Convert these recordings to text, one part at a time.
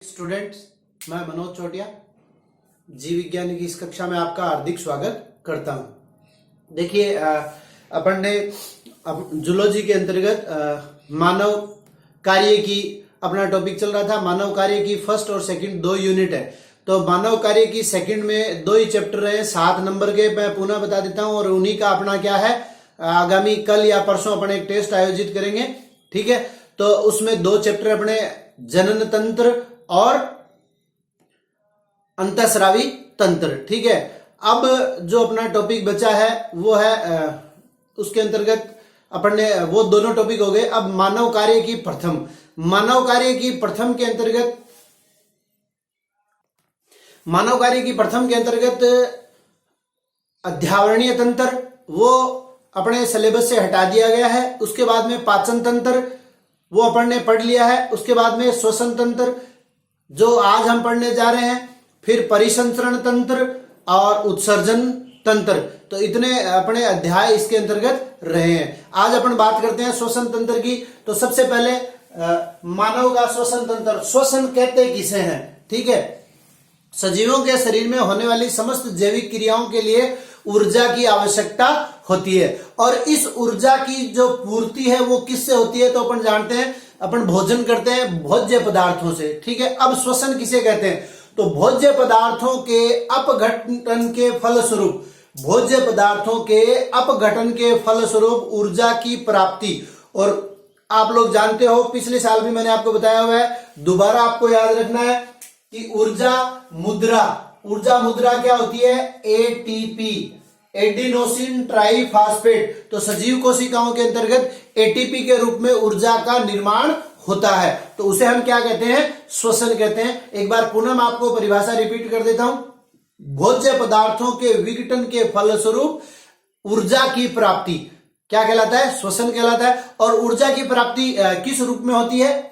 Students, मैं मनोज चौटिया जीव विज्ञान की इस कक्षा में आपका हार्दिक स्वागत करता हूं। देखिए, अपन ने जूलॉजी के अंतर्गत मानव कार्य की अपना टॉपिक चल रहा था। मानव कार्य की फर्स्ट और सेकंड दो यूनिट है, तो मानव कार्य की सेकंड में दो ही चैप्टर रहे 7 नंबर के। मैं पुनः बता देता हूं, और उन्हीं का अपना क्या है, आगामी कल या परसों अपन एक टेस्ट आयोजित करेंगे। ठीक है, तो उसमें दो चैप्टर अपने जनन तंत्र और अंतःस्रावी तंत्र। ठीक है, अब जो अपना टॉपिक बचा है वो है उसके अंतर्गत अपन ने वो दोनों टॉपिक हो गए। अब मानव कार्य की प्रथम, मानव कार्य की प्रथम के अंतर्गत, मानव कार्य की प्रथम के अंतर्गत अध्यावरणीय तंत्र वो अपने सिलेबस से हटा दिया गया है। उसके बाद में पाचन तंत्र वो अपन ने पढ़ लिया है। उसके बाद में श्वसन तंत्र जो आज हम पढ़ने जा रहे हैं, फिर परिसंचरण तंत्र और उत्सर्जन तंत्र। तो इतने अपने अध्याय इसके अंतर्गत रहे हैं। आज अपन बात करते हैं श्वसन तंत्र की। तो सबसे पहले मानव का श्वसन तंत्र। श्वसन कहते किसे हैं? ठीक है, सजीवों के शरीर में होने वाली समस्त जैविक क्रियाओं के लिए ऊर्जा की आवश्यकता होती है, और इस ऊर्जा की जो पूर्ति है वो किससे होती है? तो अपन जानते हैं, अपन भोजन करते हैं भोज्य पदार्थों से। ठीक है, अब श्वसन किसे कहते हैं? तो भोज्य पदार्थों के अपघटन के फलस्वरूप, भोज्य पदार्थों के अपघटन के फलस्वरूप ऊर्जा की प्राप्ति। और आप लोग जानते हो, पिछले साल भी मैंने आपको बताया हुआ है, दोबारा आपको याद रखना है कि ऊर्जा मुद्रा, ऊर्जा मुद्रा क्या होती है? ATP, adenosine triphosphate. तो सजीव कोशिकाओं के अंतर्गत एटीपी के रूप में ऊर्जा का निर्माण होता है, तो उसे हम क्या कहते हैं? श्वसन कहते हैं। एक बार पुनः मैं आपको परिभाषा रिपीट कर देता हूं। भोज्य पदार्थों के विघटन के फलस्वरूप ऊर्जा की प्राप्ति क्या कहलाता है? श्वसन कहलाता है। और ऊर्जा की प्राप्ति किस रूप में होती है?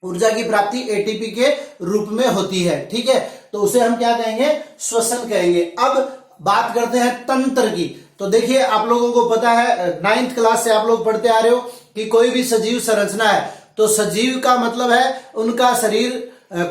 ऊर्जा की प्राप्ति एटीपी के रूप में होती है। ठीक है, तो उसे हम क्या कहेंगे? श्वसन कहेंगे। अब बात करते हैं तंत्र की। तो देखिए, आप लोगों को पता है, 9th क्लास से आप लोग पढ़ते आ रहे हो कि कोई भी सजीव संरचना है तो सजीव का मतलब है उनका शरीर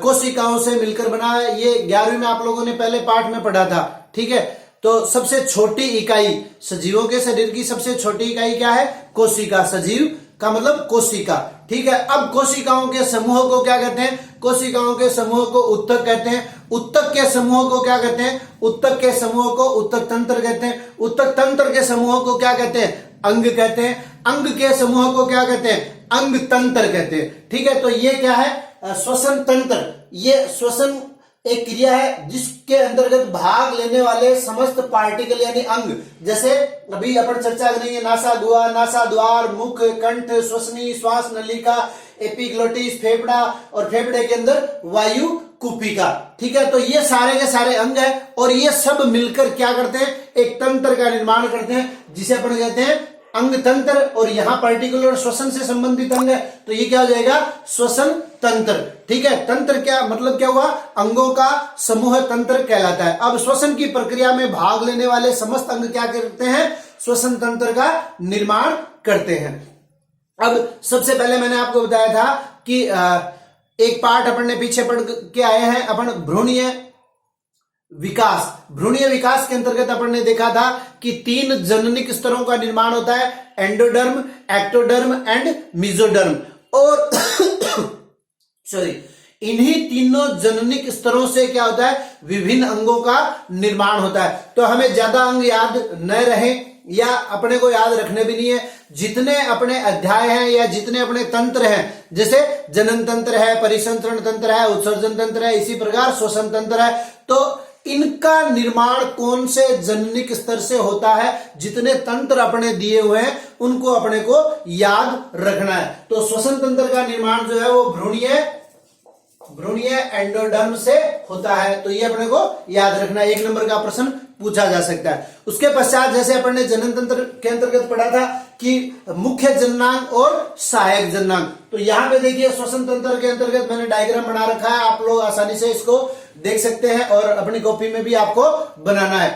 कोशिकाओं से मिलकर बना है। ये 11वीं में आप लोगों ने पहले पाठ में पढ़ा था। ठीक है, तो सबसे छोटी इकाई, सजीवों के शरीर की सबसे छोटी इकाई क्या है? कोशिका। सजीव का मतलब कोशिका। ठीक है, अब कोशिकाओं के समूह को क्या कहते हैं? कोशिकाओं के समूह को उत्तक कहते हैं। उत्तक के समूह को क्या कहते हैं? उत्तक के समूह को उत्तक तंत्र कहते हैं। उत्तक तंत्र के समूह को क्या कहते हैं? अंग कहते हैं। अंग के समूह को क्या कहते हैं? अंग तंत्र कहते हैं। ठीक है, तो ये क्या है? श्वसन तंत्र। ये श्वसन एक क्रिया है जिसके अंतर्गत भाग लेने वाले समस्त पार्टिकल यानी अंग, जैसे अभी अपन चर्चा करेंगे नासा गुहा, नासा द्वार, मुख, कंठ, श्वसनी, श्वास नलिका, एपिग्लोटिस, फेफड़ा, और फेफड़े के अंदर वायु कुपिका। ठीक है, तो ये सारे के सारे अंग है, और ये सब मिलकर क्या करते हैं? एक तंत्र का निर्माण करते हैं जिसे अपन कहते हैं अंग तंत्र। और यहां पर्टिकुलर श्वसन से संबंधित अंग है, तो ये क्या हो जाएगा? श्वसन तंत्र। ठीक है, तंत्र क्या मतलब क्या हुआ? अंगों का समूह तंत्र कहलाता है। अब श्वसन की प्रक्रिया में भाग लेने वाले समस्त अंग क्या करते हैं? श्वसन तंत्र का निर्माण करते हैं। अब सबसे पहले मैंने आपको बताया था कि एक पार्ट अपन ने पीछे पढ़ के आए हैं, अपन भ्रूणीय विकास। भ्रूणीय विकास के अंतर्गत अपन ने देखा था कि 3 जननिक स्तरों का निर्माण होता है, एंडोडर्म, एक्टोडर्म एंड मेसोडर्म। और सॉरी, इन्हीं तीनों जननिक स्तरों से क्या होता है? विभिन्न अंगों का निर्माण होता है। तो हमें ज्यादा अंग याद न रहे या अपने को याद रखने भी नहीं है। जितने अपने अध्याय हैं या जितने अपने तंत्र हैं, जैसे जनन तंत्र है, परिसंचरण तंत्र है, उत्सर्जन तंत्र है, इसी प्रकार श्वसन तंत्र है, तो इनका निर्माण कौन से जननिक स्तर से होता है? जितने तंत्र अपने दिए हुए हैं उनको अपने को याद रखना है। तो श्वसन तंत्र का निर्माण जो है वो भ्रूणीय एंडोडर्म से होता है, तो ये अपने को याद रखना है। 1 नंबर का प्रश्न पूछा जा सकता है। उसके पश्चात जैसे अपन ने जनन तंत्र के अंतर्गत पढ़ा था कि मुख्य जननांग और सहायक जननांग। तो यहां पे देखिए, श्वसन तंत्र के अंतर्गत मैंने डायग्राम बना रखा है, आप लोग आसानी से इसको देख सकते हैं और अपनी कॉपी में भी आपको बनाना है।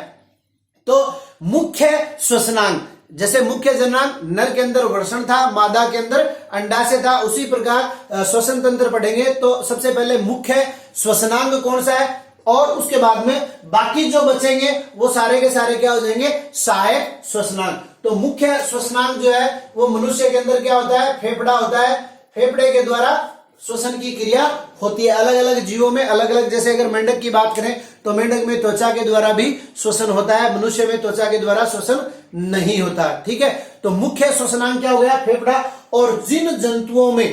तो मुख्य श्वसनांग जैसे मुख्य जननांग नर के अंदर वृषण था, मादा के अंदर अंडाशय था, उसी प्रकार श्वसन तंत्र पढ़ेंगे तो सबसे पहले मुख्य श्वसनांग कौन सा है और उसके बाद में बाकी जो बचेंगे वो सारे के सारे क्या हो जाएंगे, सहायक श्वसनांग। तो मुख्य श्वसनांग जो है वो मनुष्य के अंदर क्या होता है, फेफड़ा होता है। फेफड़े के द्वारा श्वसन की क्रिया होती है। अलग अलग जीवों में अलग अलग, जैसे अगर मेंढक की बात करें तो मेंढक में त्वचा के द्वारा भी श्वसन होता है, मनुष्य में त्वचा के द्वारा श्वसन नहीं होता। ठीक है, तो मुख्य श्वसनांग क्या हो गया, फेफड़ा। और जिन जंतुओं में,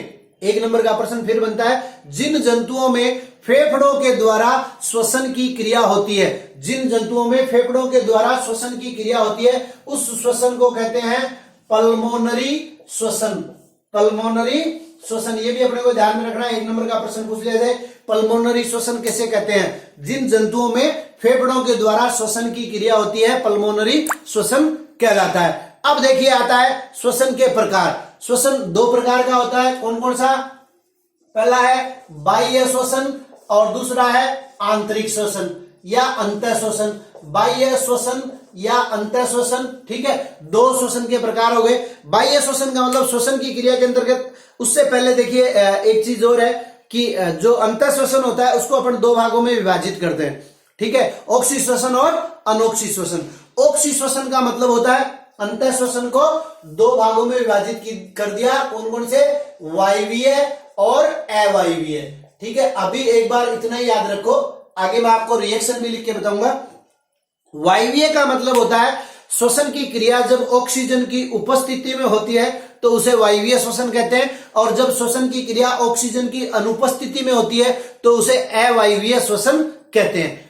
एक नंबर का प्रश्न फिर बनता है, जिन जंतुओं में फेफड़ों के द्वारा श्वसन की क्रिया होती है, जिन जंतुओं में फेफड़ों के द्वारा श्वसन की क्रिया होती है उस श्वसन को कहते हैं पल्मोनरी श्वसन। पल्मोनरी श्वसन, ये भी अपने को ध्यान में रखना है, एक नंबर का प्रश्न पूछ लिया जाए, पल्मोनरी श्वसन कैसे कहते हैं, जिन जंतुओं में फेफड़ों के द्वारा श्वसन की क्रिया होती है पल्मोनरी श्वसन कहलाता है। अब देखिए आता है श्वसन के प्रकार। श्वसन दो प्रकार का होता है, कौन कौन सा, पहला है बाह्य श्वसन और दूसरा है आंतरिक श्वसन या अंतः श्वसन। बाह्य श्वसन या अंतः श्वसन, ठीक है, दो श्वसन के प्रकार हो गए। बाह्य श्वसन का मतलब श्वसन की क्रिया के अंतर्गत, उससे पहले देखिए एक चीज और है कि जो अंतः श्वसन होता है उसको अपन दो भागों में विभाजित करते हैं। ठीक है, ऑक्सी श्वसन और अनोक्सी श्वसन। ऑक्सी श्वसन का मतलब होता है अंतः श्वसन को दो भागों में विभाजित कर दिया, कौन कौन से, वायवीय और अवायवीय। ठीक है, अभी एक बार इतना ही याद रखो, आगे मैं आपको रिएक्शन भी लिख के बताऊंगा। वायवीय का मतलब होता है श्वसन की क्रिया जब ऑक्सीजन की उपस्थिति में होती है तो उसे वायवीय श्वसन कहते हैं, और जब श्वसन की क्रिया ऑक्सीजन की अनुपस्थिति में होती है तो उसे अवायवीय श्वसन कहते हैं।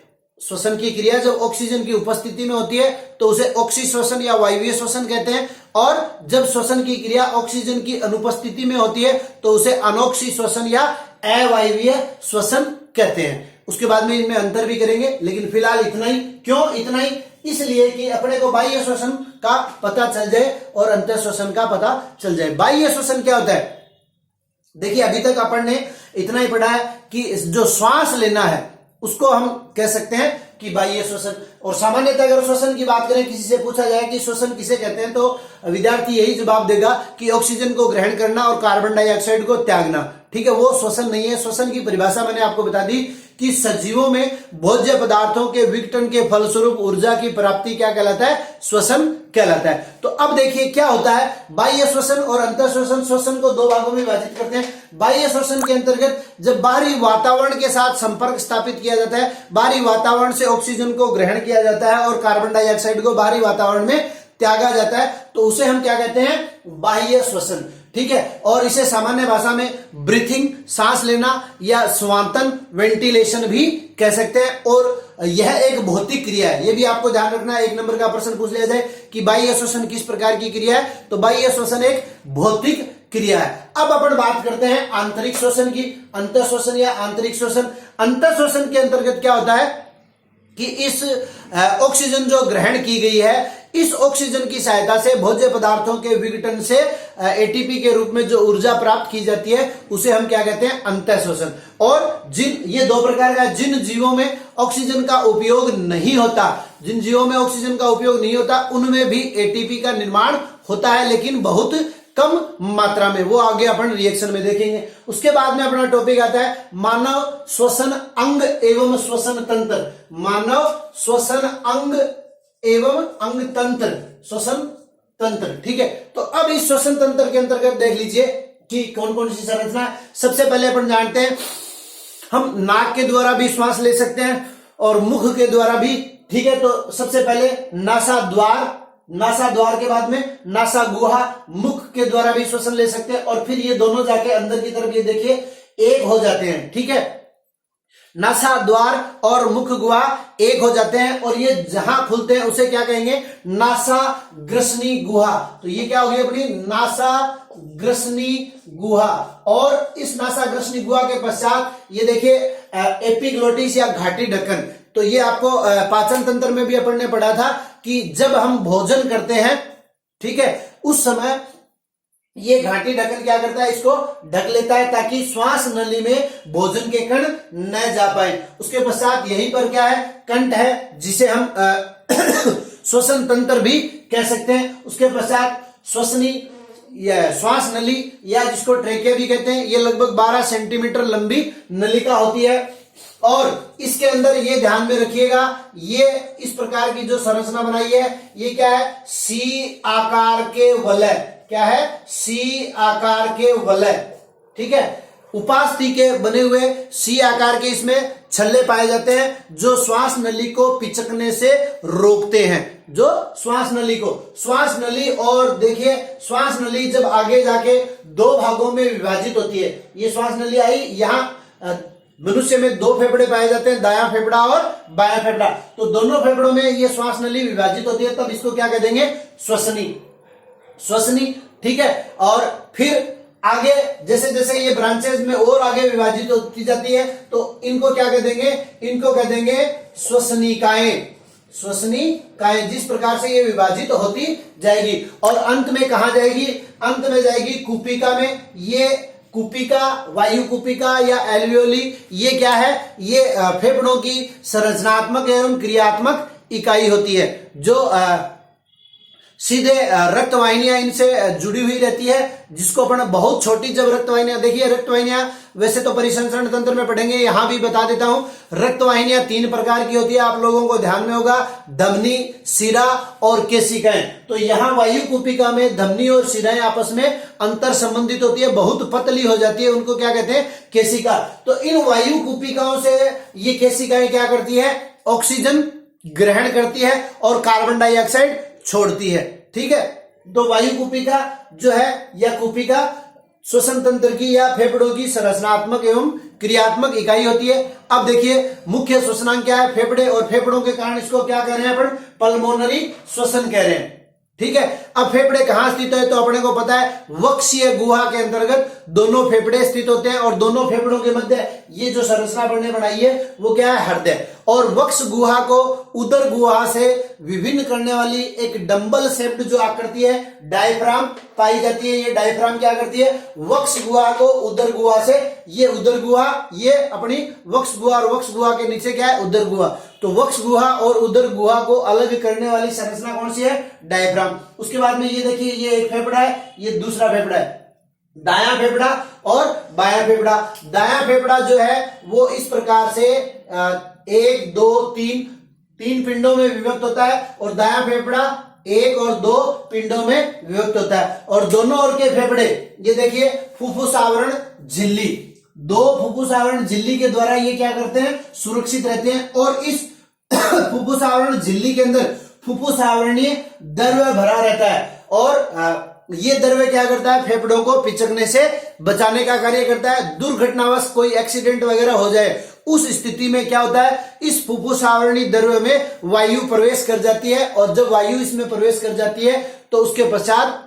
श्वसन की क्रिया जब ऑक्सीजन की उपस्थिति में होती है तो उसे ऑक्सी श्वसन या वायवीय श्वसन कहते हैं, और जब श्वसन की क्रिया ऑक्सीजन की अनुपस्थिति में होती है तो उसे अनोक्सी श्वसन या अवायवीय श्वसन कहते हैं। उसके बाद में इनमें अंतर भी करेंगे, लेकिन फिलहाल इतना ही। क्यों इतना ही, इसलिए कि अपने को बाह्य श्वसन का पता चल जाए और अंतः श्वसन का पता चल जाए। बाह्य श्वसन क्या होता है, देखिए अभी तक अपन ने इतना ही पढ़ा है कि जो श्वास लेना है उसको हम कह सकते हैं कि बाह्य श्वसन। और सामान्यतः अगर श्वसन की बात करें, किसी से पूछा जाए कि श्वसन किसे कहते हैं तो विद्यार्थी यही जवाब देगा कि ऑक्सीजन को ग्रहण करना और कार्बन डाइऑक्साइड को त्यागना। ठीक है, वो श्वसन नहीं है। श्वसन की परिभाषा मैंने आपको बता दी कि सजीवों में भोज्य पदार्थों के विघटन के फलस्वरूप ऊर्जा की प्राप्ति क्या कहलाता है, श्वसन कहलाता है। तो अब देखिए क्या होता है, बाह्य श्वसन और अंतः श्वसन। श्वसन को दो भागों में विभाजित करते हैं। बाह्य श्वसन के अंतर्गत जब बाहरी वातावरण के साथ संपर्क स्थापित किया जाता है, बाहरी वातावरण से ऑक्सीजन को ग्रहण किया जाता है और कार्बन डाइऑक्साइड को बाहरी वातावरण में त्यागा जाता है, तो उसे हम क्या कहते हैं, बाह्य श्वसन। ठीक है, और इसे सामान्य भाषा में ब्रीथिंग, सांस लेना या स्वांतन, वेंटिलेशन भी कह सकते हैं। और यह एक भौतिक क्रिया है, यह भी आपको ध्यान रखना है। एक नंबर का प्रश्न पूछ लिया जाए कि बाह्य श्वसन किस प्रकार की क्रिया है, तो बाह्य श्वसन एक भौतिक क्रिया है। अब अपन बात करते हैं आंतरिक श्वसन की, अंतः श्वसन या आंतरिक श्वसन। अंतः श्वसन के अंतर्गत क्या होता है कि इस ऑक्सीजन जो ग्रहण की गई है, इस ऑक्सीजन की सहायता से भोज्य पदार्थों के विघटन से एटीपी के रूप में जो ऊर्जा प्राप्त की जाती है उसे हम क्या कहते हैं, अंतः श्वसन। और ये दो प्रकार का, जिन जीवों में ऑक्सीजन का उपयोग नहीं होता, जिन जीवों में ऑक्सीजन का उपयोग नहीं होता उनमें भी एटीपी का निर्माण होता है, लेकिन बहुत कम मात्रा में। वो आगे अपन रिएक्शन में देखेंगे। उसके बाद में अपना टॉपिक आता है मानव श्वसन अंग एवं श्वसन तंत्र। मानव श्वसन अंग एवं अंग तंत्र, श्वसन तंत्र। ठीक है, तो अब इस श्वसन तंत्र के अंतर्गत देख लीजिए कि कौन कौन सी संरचना है। सबसे पहले अपन जानते हैं हम नाक के द्वारा भी श्वास ले सकते हैं और मुख के द्वारा भी। ठीक है, तो सबसे पहले नासा द्वार, नासा द्वार के बाद में नासा गुहा, मुख के द्वारा भी श्वसन ले सकते हैं, और फिर ये दोनों जाके अंदर की तरफ ये देखिए एक हो जाते हैं। ठीक है, नासा द्वार और मुख गुहा एक हो जाते हैं, और ये जहां खुलते हैं उसे क्या कहेंगे, नासा ग्रसनी गुहा। तो ये क्या होगी अपनी नासा ग्रसनी गुहा। और इस नासा ग्रसनी गुहा के पश्चात ये देखिए एपिग्लोटिस या घाटी ढक्कन। तो ये आपको पाचन तंत्र में भी अपन ने पढ़ा था कि जब हम भोजन करते हैं, ठीक है, उस समय ये घाटी ढक्कन क्या करता है, इसको ढक लेता है ताकि श्वास नली में भोजन के कण न जा पाए। उसके पश्चात यहीं पर क्या है, कंठ है, जिसे हम श्वसन तंत्र भी कह सकते हैं। उसके पश्चात श्वसनी या श्वास नली या जिसको ट्रेकिया भी कहते हैं, ये लगभग 12 सेंटीमीटर लंबी नलिका होती है और इसके अंदर ये ध्यान में रखिएगा, ये इस प्रकार की जो संरचना बनाई है ये क्या है, सी आकार के वलय, क्या है, सी आकार के वलय, ठीक है। उपास्थि के बने हुए सी आकार के इसमें छल्ले पाए जाते हैं जो श्वास नली को पिचकने से रोकते हैं, जो श्वास नली को, श्वास नली, और देखिए श्वास नली जब आगे जाके दो भागों में विभाजित होती है, ये श्वास नली आई, यहां मनुष्य में दो फेफड़े पाए जाते हैं, दायां फेफड़ा और बायां फेफड़ा, तो दोनों फेफड़ों में ये श्वास नली विभाजित होती है, तब इसको क्या कह देंगे, श्वसनी, श्वसनी, ठीक है। और फिर आगे जैसे जैसे ये ब्रांचेस में और आगे विभाजित होती जाती है तो इनको क्या कह देंगे, इनको कह देंगे श्वसनिकाएं, श्वसनिकाएं, जिस प्रकार से ये विभाजित होती जाएगी और अंत में कहा जाएगी, अंत में जाएगी कुपिका में। ये कुपिका, वायु कुपिका या एल्वियोली, ये क्या है, ये फेफड़ों की संरचनात्मक एवं क्रियात्मक इकाई होती है जो सीधे रक्त वाहिनियां इनसे जुड़ी हुई रहती है, जिसको अपन बहुत छोटी जब रक्त वाहिनियां, देखिए रक्त वाहिनियां वैसे तो परिसंचरण तंत्र में पढ़ेंगे, यहां भी बता देता हूं, रक्त वाहिनियां 3 प्रकार की होती है, आप लोगों को ध्यान में होगा, धमनी, शिरा और केशिकाएं। तो यहां वायु कुपिका में धमनी और शिराएं आपस में अंतर संबंधित होती है, बहुत पतली हो जाती है, उनको क्या कहते हैं, केशिका। तो इन वायु कुपिकाओं से ये केशिकाएं क्या करती है, ऑक्सीजन ग्रहण करती है और कार्बन डाइऑक्साइड छोड़ती है, ठीक है। तो वायु कुपिका जो है या कुपिका श्वसन तंत्र की या फेफड़ों की संरचनात्मक एवं क्रियात्मक इकाई होती है। अब देखिए मुख्य श्वसनांग क्या है, फेफड़े, और फेफड़ों के कारण इसको क्या कह रहे हैं अपन, पल्मोनरी श्वसन कह रहे हैं, ठीक है। अब फेफड़े कहां स्थित है, तो अपने को पता है वक्षीय गुहा के अंतर्गत दोनों फेफड़े स्थित होते हैं और दोनों फेफड़ों के मध्य ये जो संरचना हमने बनाई है वो क्या है, हृदय, और वक्ष गुहा को उदर गुहा से विभिन्न करने वाली एक डंबल शेप्ड जो आकृति है डायफ्राम पाई जाती है। ये डायफ्राम क्या करती है, वक्ष गुहा को उदर गुहा से, ये उदर गुहा, ये अपनी वक्ष गुहा और वक्ष गुहा के नीचे क्या है, उदर गुहा, तो वक्ष गुहा और उदर गुहा को अलग करने वाली संरचना कौन सी है, डायफ्राम। उसके बाद में ये देखिए, ये एक फेफड़ा है, ये दूसरा फेफड़ा है, दायां फेफड़ा और बायां फेफड़ा। दायां फेफड़ा जो है वो इस प्रकार से 1 2 3 पिंडों में विभक्त होता है और दायां फेफड़ा 1 और 2 पिंडों में विभक्त होता है। और दोनों ओर के फेफड़े, ये देखिए फुफ्फुस आवरण झिल्ली, 2 फुफ्फुस आवरण झिल्ली के द्वारा ये क्या करते हैं, सुरक्षित रहते हैं। और इस फुफ्फुस आवरण झिल्ली के अंदर फुफ्फुस आवरणीय द्रव्य भरा रहता है और ये द्रव्य क्या करता है, फेफड़ों को पिचकने से बचाने का कार्य करता है। दुर्घटनावश कोई एक्सीडेंट वगैरह हो जाए उस स्थिति में क्या होता है, इस फुफ्फुस आवरणीय द्रव्य में वायु प्रवेश कर जाती है और जब वायु इसमें प्रवेश कर जाती है तो उसके पश्चात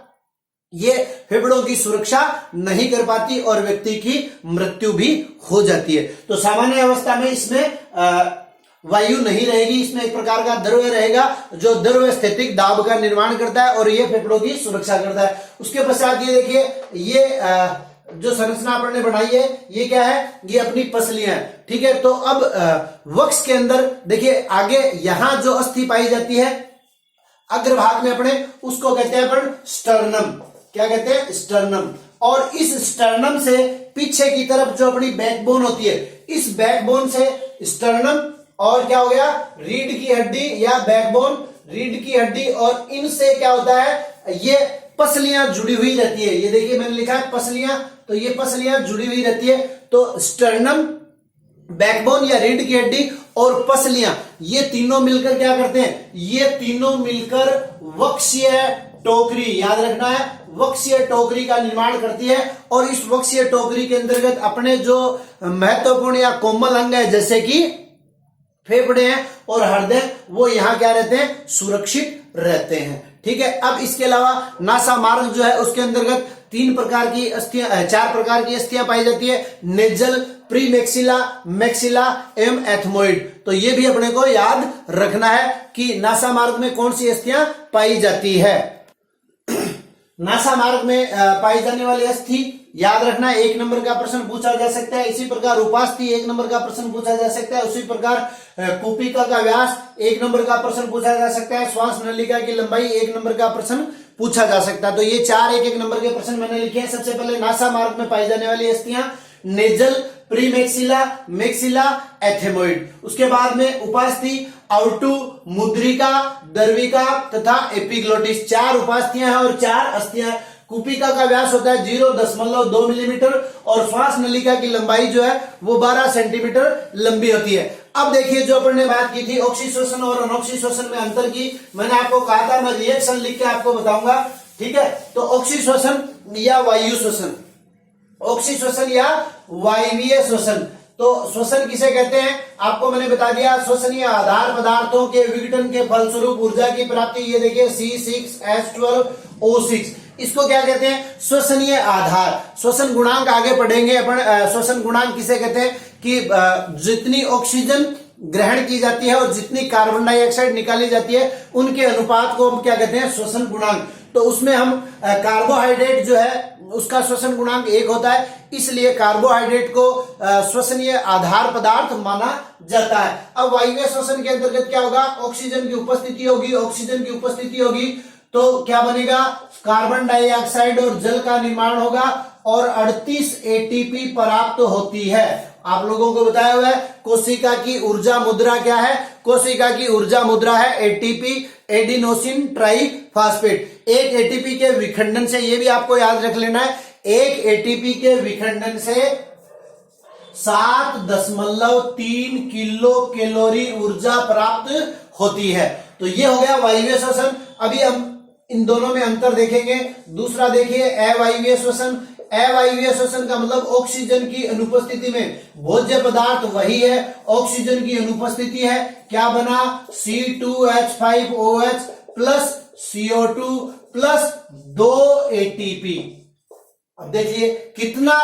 ये फेफड़ों की सुरक्षा नहीं कर पाती और व्यक्ति की मृत्यु भी हो जाती है। तो सामान्य अवस्था में इसमें वायु नहीं रहेगी, इसमें एक प्रकार का द्रव्य रहेगा जो द्रव्य स्थितिक दाब का निर्माण करता है और ये फेफड़ों की सुरक्षा करता है। उसके पश्चात ये देखिए, ये जो संरचना आपने बनाई है ये क्या है, ये अपनी पसलियां है, ठीक है। तो अब वक्ष के अंदर देखिए आगे यहां जो अस्थि पाई जाती है अग्रभाग में अपने, उसको कहते हैं अपन स्टर्नम, क्या कहते हैं, स्टर्नम। और इस स्टर्नम से पीछे की तरफ जो अपनी बैकबोन होती है, इस बैकबोन से स्टर्नम और क्या हो गया, रीढ़ की हड्डी या बैकबोन, रीढ़ की हड्डी, और इनसे क्या होता है, ये पसलियां जुड़ी हुई रहती है। ये देखिए मैंने लिखा है पसलियां, तो ये पसलियां जुड़ी हुई रहती है। तो स्टर्नम, बैकबोन या रीढ़ की हड्डी और पसलियां, ये तीनों मिलकर क्या करते हैं, ये तीनों मिलकर वक्षीय टोकरी, याद रखना है, वक्षीय टोकरी का निर्माण करती है। और इस वक्षीय टोकरी के अंतर्गत अपने जो महत्वपूर्ण या कोमल अंग है जैसे कि फेफड़े हैं और हृदय, वो यहाँ क्या रहते हैं, सुरक्षित रहते हैं, ठीक है। अब इसके अलावा नासा मार्ग जो है उसके अंतर्गत 4 प्रकार की अस्थियां पाई जाती है, नेजल, प्री मैक्सिला, मैक्सिला एवं एथमोइड। तो ये भी अपने को याद रखना है कि नासा मार्ग में कौन सी अस्थियां पाई जाती है। नासा मार्ग में पाई जाने वाली अस्थि याद रखना, 1 नंबर का प्रश्न पूछा जा सकता है। इसी प्रकार उपास्थि 1 नंबर का प्रश्न पूछा जा सकता है। उसी प्रकार कुपिका का व्यास 1 नंबर का प्रश्न पूछा जा सकता है। श्वास नलिका की लंबाई 1 नंबर का प्रश्न पूछा जा सकता है। तो ये 4 1 नंबर के प्रश्न मैंने लिखे हैं। सबसे पहले नासा मार्ग में पाई जाने वाली अस्थियां, नेजल, प्रीमैक्सिला, मैक्सिला, एथेमोइड। उसके बाद में उपास्थि आउटू, मुद्रिका, दर्विका तथा एपिग्लोटिस। 4 उपास्थियां हैं और 4 अस्थियां। कुपिका का व्यास होता है 0.2 मिलीमीटर और श्वास नलिका की लंबाई जो है वो 12 सेंटीमीटर लंबी होती है। अब देखिए, जो अपन ने बात की थी ऑक्सीश्वसन और अनऑक्सीश्वसन में अंतर की, मैंने आपको कहा था मैं रिएक्शन लिख के आपको बताऊंगा, ठीक है। तो ऑक्सीश्वसन या वायु श्वसन, ऑक्सीश्वसन या वायवीय श्वसन। तो श्वसन किसे कहते हैं आपको मैंने बता दिया, श्वसनीय आधार पदार्थों के विघटन के फलस्वरूप ऊर्जा की प्राप्ति। ये देखिए C6H12O6, इसको क्या कहते हैं, श्वसनीय आधार। श्वसन गुणांक आगे पढ़ेंगे अपन। श्वसन गुणांक किसे कहते हैं कि जितनी ऑक्सीजन ग्रहण की जाती है और जितनी कार्बन डाइऑक्साइड निकाली जाती है उनके अनुपात को हम क्या कहते हैं, श्वसन गुणांक। तो उसमें हम कार्बोहाइड्रेट जो है उसका श्वसन गुणांक 1 होता है, इसलिए कार्बोहाइड्रेट को श्वसनीय आधार पदार्थ माना जाता है। अब वायवीय श्वसन के अंतर्गत क्या होगा, ऑक्सीजन की उपस्थिति होगी, ऑक्सीजन की उपस्थिति होगी तो क्या बनेगा, कार्बन डाइऑक्साइड और जल का निर्माण होगा और 38 एटीपी प्राप्त होती है। आप लोगों को बताया हुआ है कोशिका की ऊर्जा मुद्रा क्या है, कोशिका की ऊर्जा मुद्रा है एटीपी, एडिनोसिन ट्राइफॉस्फेट। एक एटीपी के विखंडन से, ये भी आपको याद रख लेना है, एक एटीपी के विखंडन से 7.3 किलो कैलोरी ऊर्जा प्राप्त होती है। तो ये हो गया वायवीय श्वसन। अभी हम इन दोनों में अंतर देखेंगे। दूसरा देखिए अवायवीय श्वसन। अवायवीय श्वसन का मतलब ऑक्सीजन की अनुपस्थिति में भोज्य पदार्थ वही है, ऑक्सीजन की अनुपस्थिति है, क्या बना, C2H5OH plus CO2 plus 2 ATP। अब देखिए कितना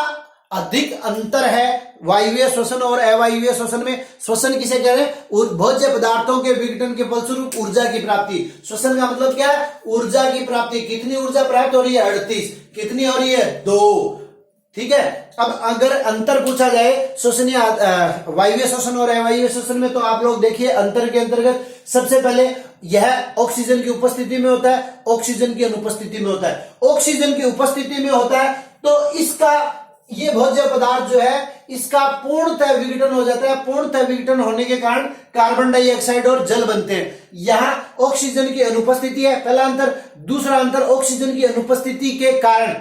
अधिक अंतर है वायवीय श्वसन और अवायवीय श्वसन में। श्वसन किसे कह रहे हैं, भोज्य पदार्थों के विघटन के फलस्वरूप ऊर्जा की प्राप्ति। श्वसन का मतलब क्या है, ऊर्जा की प्राप्ति। कितनी ऊर्जा प्राप्त हो रही है, 38। कितनी हो रही है, 2। ठीक है। अब अगर अंतर पूछा जाए श्वसनीय वायवीय श्वसन और अवायवीय श्वसन में, तो आप लोग देखिए अंतर के अंतर्गत सबसे पहले यह ऑक्सीजन की उपस्थिति में होता है, ऑक्सीजन की अनुपस्थिति में होता है। ऑक्सीजन की उपस्थिति में होता है तो इसका ये भोज्य पदार्थ जो है इसका पूर्णतः विघटन हो जाता है। पूर्णतः विघटन होने के कारण कार्बन डाइऑक्साइड और जल बनते हैं। यहां ऑक्सीजन की अनुपस्थिति है, पहला अंतर। दूसरा अंतर, ऑक्सीजन की अनुपस्थिति के कारण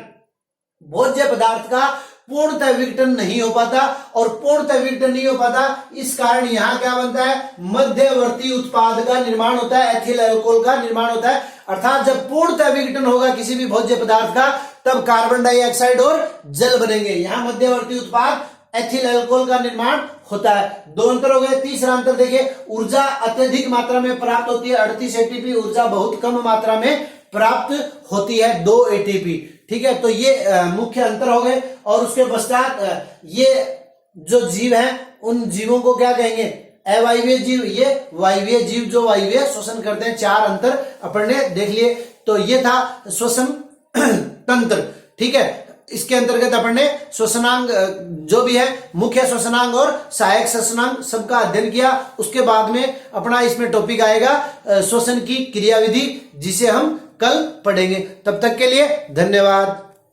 भोज्य पदार्थ का पूर्णतः विघटन नहीं हो पाता, और पूर्णतः विघटन नहीं हो पाता इस कारण यहां क्या बनता है, मध्यवर्ती उत्पाद का निर्माण होता है, एथिल अल्कोहल का निर्माण होता है। अर्थात जब पूर्णतः विघटन होगा किसी भी भोज्य पदार्थ का तब कार्बन डाइऑक्साइड और जल बनेंगे। यहां मध्यवर्ती उत्पाद एथिल अल्कोहल का निर्माण होता है। 2 अंतर हो गए। तीसरा अंतर देखिए, ऊर्जा अत्यधिक मात्रा में प्राप्त होती है, 38 एटीपी। ऊर्जा बहुत कम मात्रा में प्राप्त होती है, 2 एटीपी। ठीक है। तो ये मुख्य अंतर हो गए। और उसके पश्चात ये जो जीव हैं उन जीवों को क्या कहेंगे, अवायवीय जीव, ये वायवीय जीव जो वायवीय श्वसन करते हैं। 4 अंतर अपन ने देख लिए। तो ये था श्वसन तंत्र। ठीक है। इसके अंतर्गत अपन ने श्वसनांग जो भी है, मुख्य श्वसनांग और सहायक श्वसनांग सबका अध्ययन किया। उसके बाद में अपना इसमें टॉपिक आएगा श्वसन की क्रियाविधि, जिसे हम कल पढ़ेंगे। तब तक के लिए धन्यवाद।